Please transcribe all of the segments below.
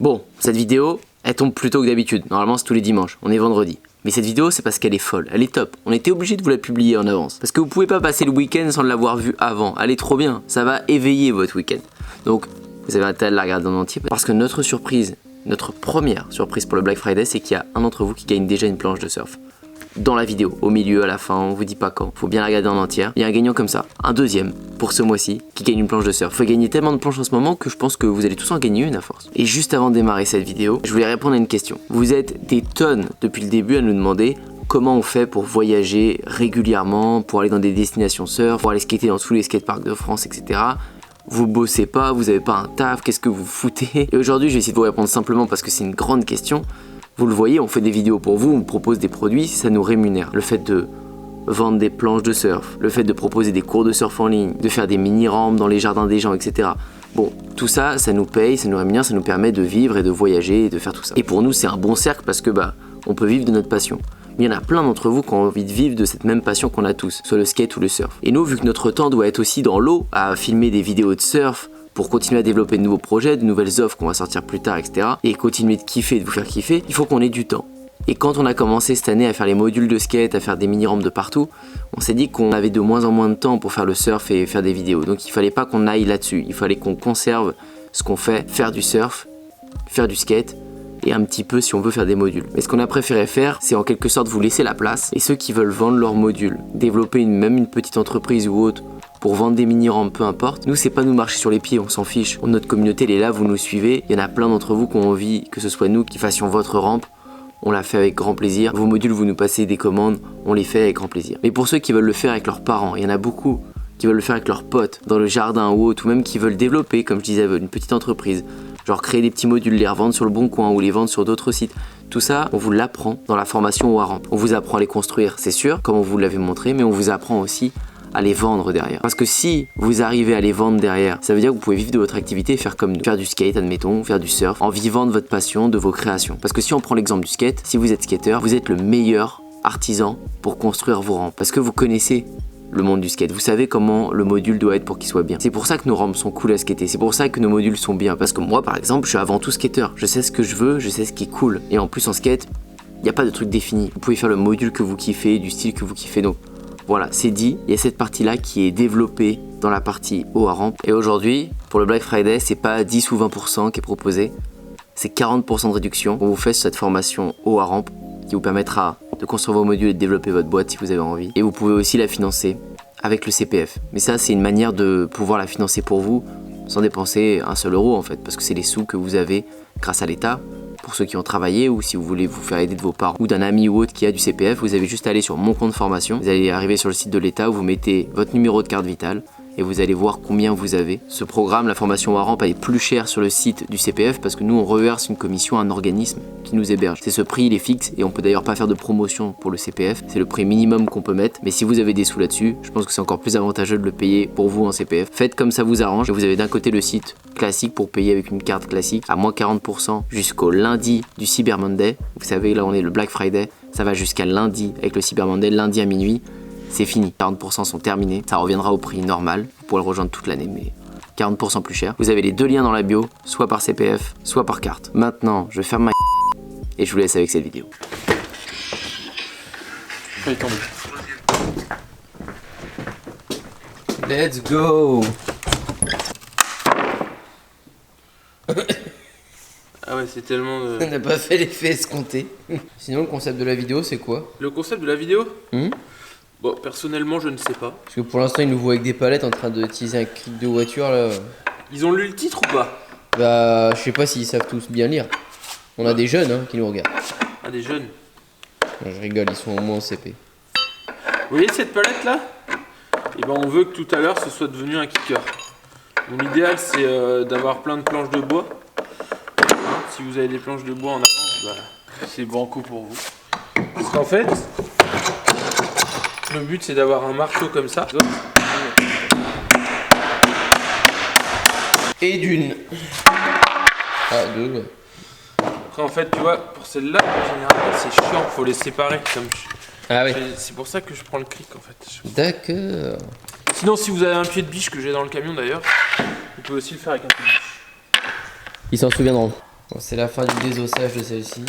Bon, cette vidéo, elle tombe plus tôt que d'habitude. Normalement, c'est tous les dimanches. On est vendredi. Mais cette vidéo, c'est parce qu'elle est folle. Elle est top. On était obligé de vous la publier en avance. Parce que vous pouvez pas passer le week-end sans l'avoir vue avant. Elle est trop bien. Ça va éveiller votre week-end. Donc, vous avez intérêt à la regarder en entier. Parce que notre surprise, notre première surprise pour le Black Friday, c'est qu'il y a un d'entre vous qui gagne déjà une planche de surf. Dans la vidéo, au milieu, à la fin, on vous dit pas quand. Faut bien la regarder en entière. Il y a un gagnant comme ça, un deuxième pour ce mois-ci qui gagne une planche de surf. Faut gagner tellement de planches en ce moment que je pense que vous allez tous en gagner une à force. Et juste avant de démarrer cette vidéo, je voulais répondre à une question. Vous êtes des tonnes depuis le début à nous demander comment on fait pour voyager régulièrement, pour aller dans des destinations surf, pour aller skater dans tous les skateparks de France, etc. Vous bossez pas, vous avez pas un taf, qu'est-ce que vous foutez? Et aujourd'hui, je vais essayer de vous répondre simplement parce que c'est une grande question. Vous le voyez, on fait des vidéos pour vous, on propose des produits, ça nous rémunère. Le fait de vendre des planches de surf, le fait de proposer des cours de surf en ligne, de faire des mini-rampes dans les jardins des gens, etc. Bon, tout ça, ça nous paye, ça nous rémunère, ça nous permet de vivre et de voyager et de faire tout ça. Et pour nous, c'est un bon cercle parce que on peut vivre de notre passion. Mais il y en a plein d'entre vous qui ont envie de vivre de cette même passion qu'on a tous, soit le skate ou le surf. Et nous, vu que notre temps doit être aussi dans l'eau, à filmer des vidéos de surf, pour continuer à développer de nouveaux projets, de nouvelles offres qu'on va sortir plus tard, etc. et continuer de kiffer, de vous faire kiffer, il faut qu'on ait du temps. Et quand on a commencé cette année à faire les modules de skate, à faire des mini-rampes de partout, on s'est dit qu'on avait de moins en moins de temps pour faire le surf et faire des vidéos. Donc il fallait pas qu'on aille là-dessus, il fallait qu'on conserve ce qu'on fait, faire du surf, faire du skate, et un petit peu si on veut faire des modules. Mais ce qu'on a préféré faire, c'est en quelque sorte vous laisser la place, et ceux qui veulent vendre leurs modules, développer même une petite entreprise ou autre, pour vendre des mini-rampes, peu importe. Nous, c'est pas nous marcher sur les pieds, on s'en fiche. Notre communauté, elle est là, vous nous suivez. Il y en a plein d'entre vous qui ont envie que ce soit nous qui fassions votre rampe. On l'a fait avec grand plaisir. Vos modules, vous nous passez des commandes, on les fait avec grand plaisir. Mais pour ceux qui veulent le faire avec leurs parents, il y en a beaucoup qui veulent le faire avec leurs potes, dans le jardin ou autre, ou même qui veulent développer, comme je disais, une petite entreprise. Genre créer des petits modules, les revendre sur le bon coin ou les vendre sur d'autres sites. Tout ça, on vous l'apprend dans la formation OARAMP. On vous apprend à les construire, c'est sûr, comme on vous l'avait montré, mais on vous apprend aussi à les vendre derrière. Parce que si vous arrivez à les vendre derrière, ça veut dire que vous pouvez vivre de votre activité et faire comme nous. Faire du skate, admettons, faire du surf, en vivant de votre passion, de vos créations. Parce que si on prend l'exemple du skate, si vous êtes skateur, vous êtes le meilleur artisan pour construire vos rampes. Parce que vous connaissez le monde du skate, vous savez comment le module doit être pour qu'il soit bien. C'est pour ça que nos rampes sont cool à skater, c'est pour ça que nos modules sont bien. Parce que moi par exemple, je suis avant tout skateur. Je sais ce que je veux, je sais ce qui est cool. Et en plus en skate, il n'y a pas de truc défini. Vous pouvez faire le module que vous kiffez, du style que vous kiffez. Donc voilà, c'est dit, il y a cette partie-là qui est développée dans la partie OARAMP. Et aujourd'hui, pour le Black Friday, c'est pas 10 ou 20% qui est proposé, c'est 40% de réduction qu'on vous fait sur cette formation OARAMP qui vous permettra de construire vos modules et de développer votre boîte si vous avez envie. Et vous pouvez aussi la financer avec le CPF. Mais ça, c'est une manière de pouvoir la financer pour vous sans dépenser un seul euro en fait, parce que c'est les sous que vous avez grâce à l'État. Pour ceux qui ont travaillé ou si vous voulez vous faire aider de vos parents ou d'un ami ou autre qui a du CPF, vous avez juste à aller sur mon compte formation. Vous allez arriver sur le site de l'État où vous mettez votre numéro de carte vitale et vous allez voir combien vous avez. Ce programme, la formation OARAMP, elle est plus chère sur le site du CPF parce que nous on reverse une commission à un organisme qui nous héberge. C'est ce prix, il est fixe et on peut d'ailleurs pas faire de promotion pour le CPF. C'est le prix minimum qu'on peut mettre. Mais si vous avez des sous là-dessus, je pense que c'est encore plus avantageux de le payer pour vous en CPF. Faites comme ça vous arrange et vous avez d'un côté le site classique pour payer avec une carte classique à moins 40% jusqu'au lundi du Cyber Monday. Vous savez, là on est le Black Friday, ça va jusqu'à lundi avec le Cyber Monday, lundi à minuit. C'est fini, 40% sont terminés, ça reviendra au prix normal, vous pourrez le rejoindre toute l'année, mais 40% plus cher. Vous avez les deux liens dans la bio, soit par CPF, soit par carte. Maintenant, je ferme ma et je vous laisse avec cette vidéo. Let's go. Ah ouais, c'est tellement de... On n'a pas fait l'effet escompté. Sinon, le concept de la vidéo, c'est quoi? Le concept de la vidéo Bon, personnellement, je ne sais pas. Parce que pour l'instant, ils nous voient avec des palettes en train d'utiliser un kit de voiture là. Ils ont lu le titre ou pas? Bah, je sais pas s'ils savent tous bien lire. On a des jeunes qui nous regardent. Ah, des jeunes. Non, je rigole, ils sont au moins en CP. Vous voyez cette palette là? Et ben, on veut que tout à l'heure, ce soit devenu un kicker. Donc l'idéal, c'est d'avoir plein de planches de bois. Si vous avez des planches de bois en avance, c'est banco pour vous. Parce qu'en fait, le but c'est d'avoir un marteau comme ça. Et d'une. Ah, deux, ouais. Après, en fait, tu vois, pour celle-là, en général, c'est chiant, faut les séparer. Ah ouais. C'est pour ça que je prends le cric en fait. D'accord. Sinon, si vous avez un pied de biche que j'ai dans le camion d'ailleurs, vous pouvez aussi le faire avec un pied de biche. Ils s'en souviendront. Bon, c'est la fin du désossage de celle-ci.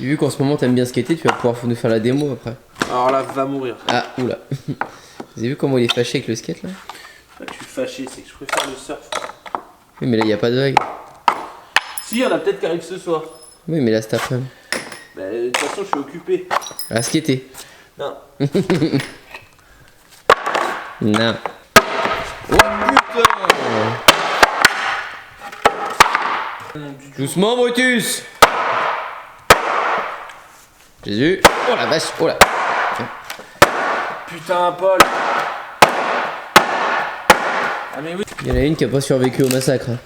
Vu qu'en ce moment t'aimes bien skater, tu vas pouvoir nous faire la démo après. Alors là, va mourir. Ah, oula. Vous avez vu comment il est fâché avec le skate là? C'est pas que je suis fâché, c'est que je préfère le surf. Oui, mais là il n'y a pas de vague. Si, il y en a peut-être qui arrivent ce soir. Oui, mais là c'est après. Bah, de toute façon, je suis occupé. À skater. Non. Non. Oh putain! Doucement, Brutus! Jésus! Oh la vache! Oh là! Putain, Paul! Ah, mais oui! Il y en a une qui a pas survécu au massacre. Hein.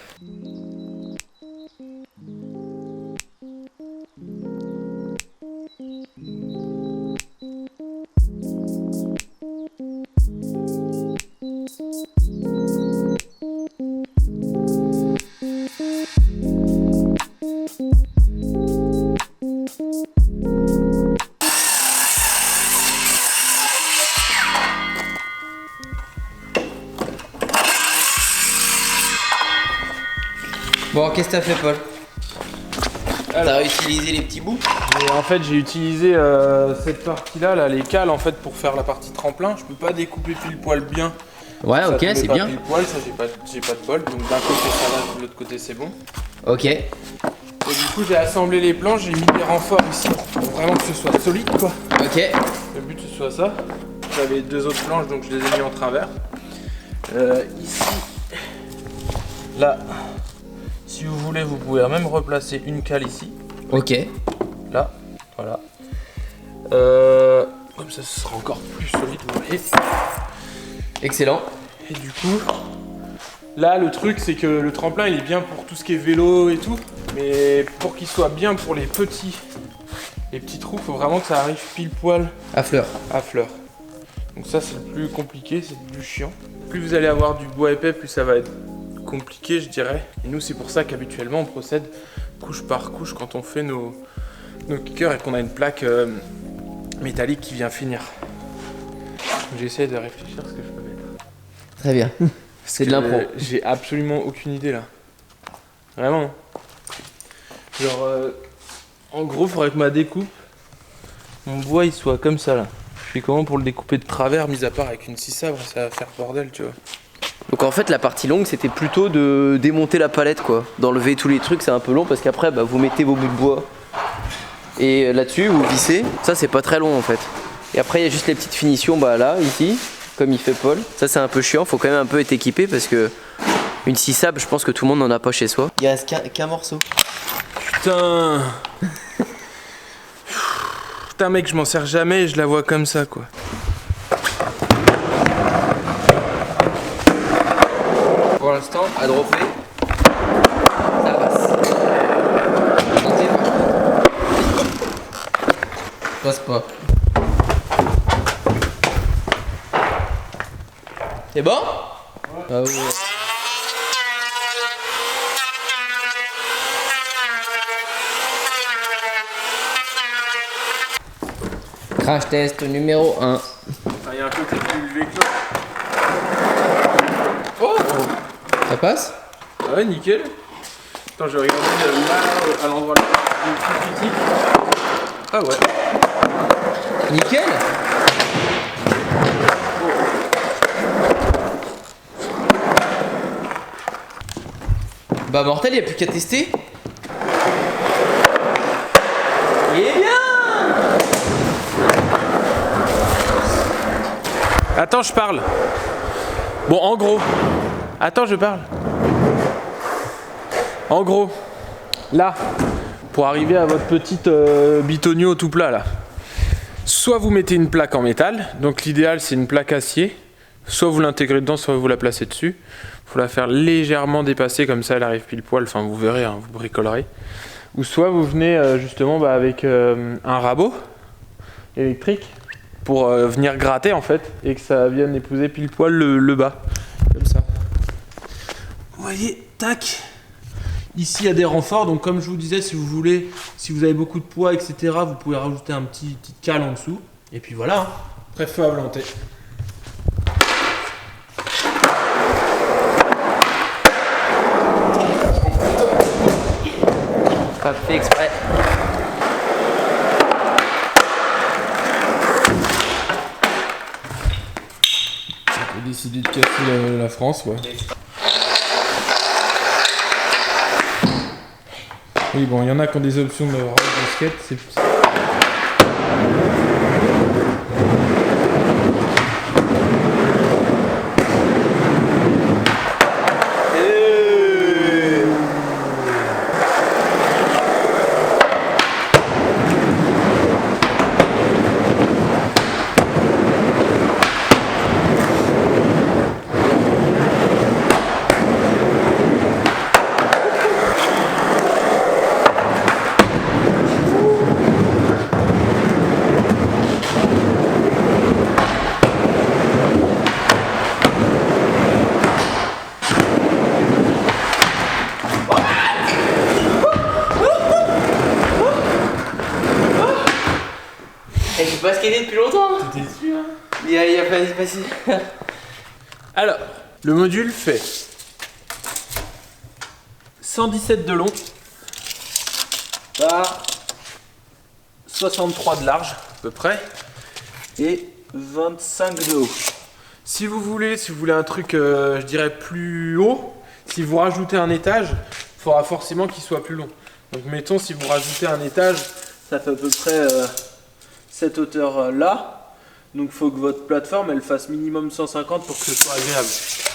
Bon, qu'est-ce que t'as fait, Paul? T'as réutilisé les petits bouts? Et en fait, j'ai utilisé cette partie-là, là, les cales, en fait, pour faire la partie tremplin. Je peux pas découper pile poil bien. Ouais, Ça ok, tombait c'est pas bien. Pile poil, ça, j'ai pas de bol. Donc d'un côté ça va, de l'autre côté c'est bon. Ok. Et du coup, j'ai assemblé les planches, j'ai mis des renforts ici pour vraiment que ce soit solide, quoi. Ok. Le but ce soit ça. J'avais deux autres planches, donc je les ai mis en travers. Ici, là, si vous voulez, vous pouvez même replacer une cale ici. Ok. Là, voilà. Comme ça, ce sera encore plus solide, vous voyez. Excellent. Et du coup, là, le truc, c'est que le tremplin, il est bien pour tout ce qui est vélo et tout. Mais pour qu'il soit bien pour les petits trous, il faut vraiment que ça arrive pile poil À fleur. à fleur. Donc ça, c'est le plus compliqué, c'est le plus chiant. Plus vous allez avoir du bois épais, plus ça va être compliqué, je dirais. Et nous, c'est pour ça qu'habituellement, on procède couche par couche quand on fait nos kickers et qu'on a une plaque métallique qui vient finir. J'essaie de réfléchir à ce que je peux mettre. Très bien. C'est de l'impro. J'ai absolument aucune idée là. Vraiment. Genre, en gros, il faudrait que ma découpe, mon bois, il soit comme ça là. Je fais comment pour le découper de travers, mis à part avec une scie sabre, ça va faire bordel, tu vois. Donc en fait la partie longue c'était plutôt de démonter la palette quoi. D'enlever tous les trucs, c'est un peu long parce qu'après bah, vous mettez vos bouts de bois et là-dessus vous vissez. Ça c'est pas très long en fait. Et après il y a juste les petites finitions bah là, ici, comme il fait Paul. Ça c'est un peu chiant, faut quand même un peu être équipé parce que une scie sable je pense que tout le monde n'en a pas chez soi. Il reste qu'un morceau. Putain. Putain mec, je m'en sers jamais et je la vois comme ça quoi. Pour l'instant, à dropper, ça passe. Montez pas. Passe pas. C'est bon? Ouais. Ah ouais. Crash test numéro 1. Il y a un côté plus élevé que l'autre. Oh! Ça passe? Ah ouais, nickel. Attends, je vais regarder là, à l'endroit le plus critique. Ah ouais. Nickel? Bah mortel, y'a plus qu'à tester. Il est bien! Attends, je parle. Bon, en gros. Attends, je parle. En gros, là, pour arriver à votre petite bitonio tout plat là, soit vous mettez une plaque en métal, donc l'idéal c'est une plaque acier, soit vous l'intégrez dedans, soit vous la placez dessus. Il faut la faire légèrement dépasser, comme ça elle arrive pile poil, enfin vous verrez, hein, vous bricolerez. Ou soit vous venez justement avec un rabot électrique pour venir gratter en fait, et que ça vienne épouser pile poil le bas, comme ça. Vous voyez, tac. Ici il y a des renforts, donc comme je vous disais, si vous voulez, si vous avez beaucoup de poids, etc., vous pouvez rajouter un petite cale en dessous. Et puis voilà, hein. Très feu à volonté. Pas fait exprès. J'ai décidé de casser la France, ouais. Oui, bon, il y en a qui ont des options de roll de skate, c'est... J'ai pas skaté depuis longtemps. T'étais sûr, hein? Il y a pas passé. Alors, le module fait 117 de long par 63 de large, à peu près, et 25 de haut. Si vous voulez un truc, je dirais plus haut, si vous rajoutez un étage, il faudra forcément qu'il soit plus long. Donc mettons, si vous rajoutez un étage, ça fait à peu près cette hauteur là. Donc il faut que votre plateforme elle fasse minimum 150 pour que ce soit agréable.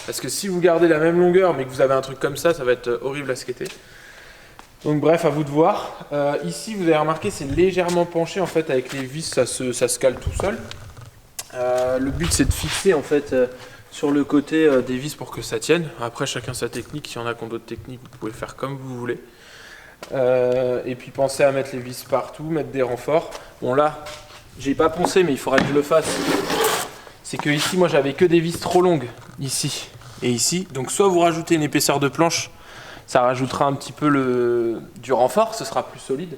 Parce que si vous gardez la même longueur mais que vous avez un truc comme ça va être horrible à skater. Donc bref, à vous de voir. Ici vous avez remarqué c'est légèrement penché en fait avec les vis, ça se cale tout seul. Le but c'est de fixer en fait sur le côté des vis pour que ça tienne. Après chacun sa technique, s'il y en a qui ont d'autres techniques vous pouvez faire comme vous voulez. Et puis pensez à mettre les vis partout, mettre des renforts. Bon là, j'ai pas poncé mais il faudrait que je le fasse. C'est que ici moi j'avais que des vis trop longues, ici et ici. Donc soit vous rajoutez une épaisseur de planche, ça rajoutera un petit peu du renfort, ce sera plus solide.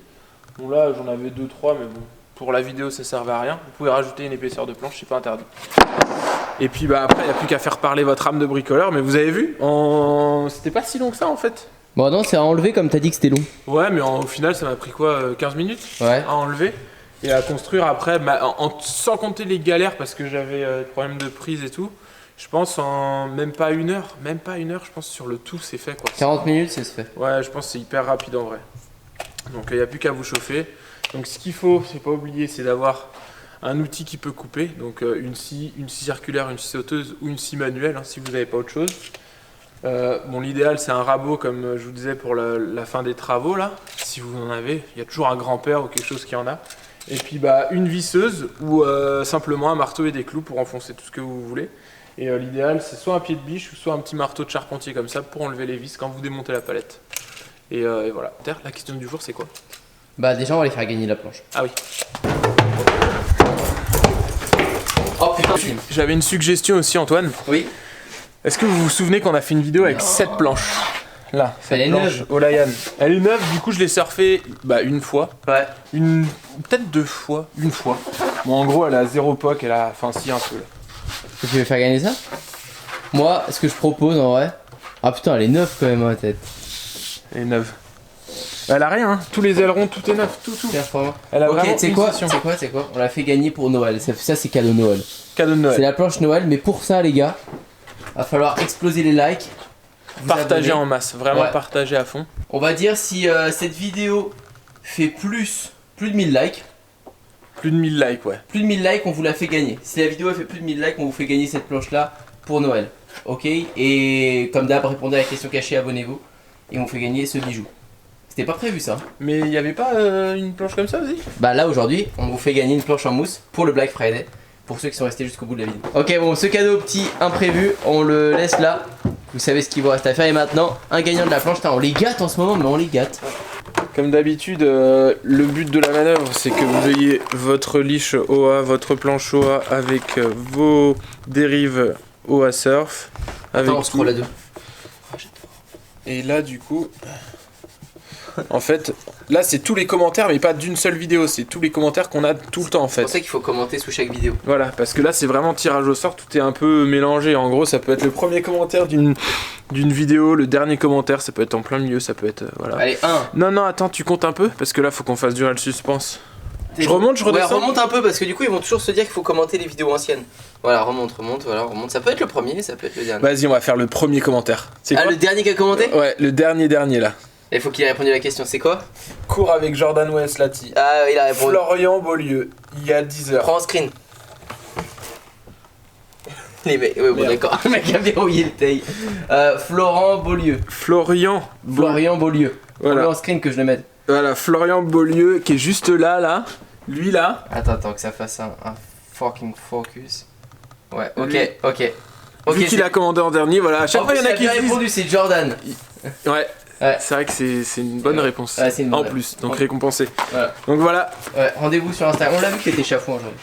Bon là j'en avais 2-3 mais bon, pour la vidéo ça servait à rien. Vous pouvez rajouter une épaisseur de planche, c'est pas interdit. Et puis bah après il n'y a plus qu'à faire parler votre âme de bricoleur, mais vous avez vu, c'était pas si long que ça en fait. Bon non, c'est à enlever comme t'as dit que c'était long. Ouais mais au final ça m'a pris quoi, 15 minutes à enlever et à construire après, sans compter les galères parce que j'avais des problèmes de prise et tout. Je pense en même pas une heure, je pense sur le tout c'est fait quoi. 40 minutes c'est fait. Ouais, je pense que c'est hyper rapide en vrai. Donc il n'y a plus qu'à vous chauffer. Donc ce qu'il faut, c'est pas oublier, c'est d'avoir un outil qui peut couper. Donc une scie circulaire, une scie sauteuse ou une scie manuelle hein, si vous n'avez pas autre chose. Bon, l'idéal c'est un rabot comme je vous disais pour la fin des travaux là. Si vous en avez, il y a toujours un grand-père ou quelque chose qui en a. Et puis bah une visseuse ou simplement un marteau et des clous pour enfoncer tout ce que vous voulez. Et l'idéal c'est soit un pied de biche ou soit un petit marteau de charpentier comme ça pour enlever les vis quand vous démontez la palette. Et voilà. La question du jour c'est quoi? Bah déjà on va les faire gagner la planche. Ah oui. Oh putain. J'avais une suggestion aussi Antoine. Oui. Est-ce que vous vous souvenez qu'on a fait une vidéo avec 7 planches? Là, Elle est planche neuve. Olayan. Elle est neuve, du coup je l'ai surfée une fois. Ouais. Peut-être 2 fois. Une fois. Bon en gros elle a 0 poc, elle a. Enfin si un peu là. Tu veux faire gagner ça? Moi, ce que je propose en vrai. Ah putain, elle est neuve quand même à la tête. Elle est neuve. Elle a rien, hein. Tous les ailerons, tout est neuf, tout. Elle a ok, vraiment c'est une quoi, session. c'est quoi? On l'a fait gagner pour Noël. Ça c'est cadeau Noël. Cadeau de Noël. C'est la planche Noël, mais pour ça les gars, va falloir exploser les likes. Partager en masse, vraiment Ouais. partager à fond. On va dire si cette vidéo fait plus de 1000 likes. Plus de 1000 likes, ouais. Plus de 1000 likes, on vous la fait gagner. Si la vidéo elle fait plus de 1000 likes, on vous fait gagner cette planche là pour Noël. Ok? Et comme d'hab, répondez à la question cachée, abonnez-vous. Et on fait gagner ce bijou. C'était pas prévu ça. Mais il y avait pas une planche comme ça aussi? Bah là aujourd'hui, on vous fait gagner une planche en mousse pour le Black Friday. Pour ceux qui sont restés jusqu'au bout de la vidéo. Ok, bon, ce cadeau petit imprévu, on le laisse là. Vous savez ce qu'il vous reste à faire. Et maintenant, un gagnant de la planche. Putain, on les gâte en ce moment, mais on les gâte. Comme d'habitude, le but de la manœuvre, c'est que vous ayez votre leash OA, votre planche OA avec vos dérives OA Surf. Avec Attends, on scroll à deux. Et là, du coup, En fait, là c'est tous les commentaires, mais pas d'une seule vidéo, c'est tous les commentaires qu'on a tout le temps en C'est pour fait. ça qu'il faut commenter sous chaque vidéo. Voilà, parce que là c'est vraiment tirage au sort, tout est un peu mélangé. En gros, ça peut être le premier commentaire d'une vidéo, le dernier commentaire, ça peut être en plein milieu, ça peut être. Voilà. Allez, 1. Non, attends, tu comptes un peu, parce que là faut qu'on fasse durer le suspense. Je remonte, je redescends. Ouais, remonte un peu parce que du coup ils vont toujours se dire qu'il faut commenter les vidéos anciennes. Voilà, remonte, voilà, remonte. Ça peut être le premier, ça peut être le dernier. Vas-y, on va faire le premier commentaire. C'est quoi le dernier qui a commenté? Ouais, le dernier là. Il faut qu'il ait répondu à la question, c'est quoi? Cours avec Jordan Weslati. Ah, il a répondu. Florian Beaulieu, il y a 10 heures. Prends en screen. Les mecs, ouais, bon Merde. d'accord, le mec a verrouillé le tail. Florent Beaulieu. Florian Beaulieu. Voilà. Prends-le en screen que je le mette. Voilà, Florian Beaulieu qui est juste là. Lui là. Attends, que ça fasse un fucking focus. Ouais, ok. Vu qu'il a commandé en dernier, voilà. À chaque fois, il y en a qui bien se disent. répondu, c'est Jordan. Ouais. Ouais. C'est vrai que c'est une bonne réponse. Ouais, c'est une bonne en réponse. plus, donc récompensé. Voilà. Donc voilà. Ouais, rendez-vous sur Instagram. On l'a vu que t'étais chafouin aujourd'hui.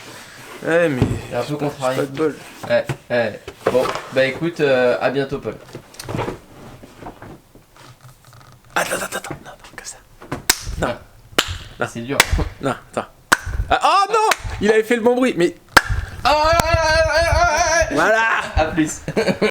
Ouais, mais. J'ai un peu contrarié. Pas de bol. Ouais. Bon, bah écoute, à bientôt, Paul. Attends. Non, comme ça. Non. C'est dur. Non, attends. Ah, oh non! Il avait fait le bon bruit, mais. Voilà! À plus.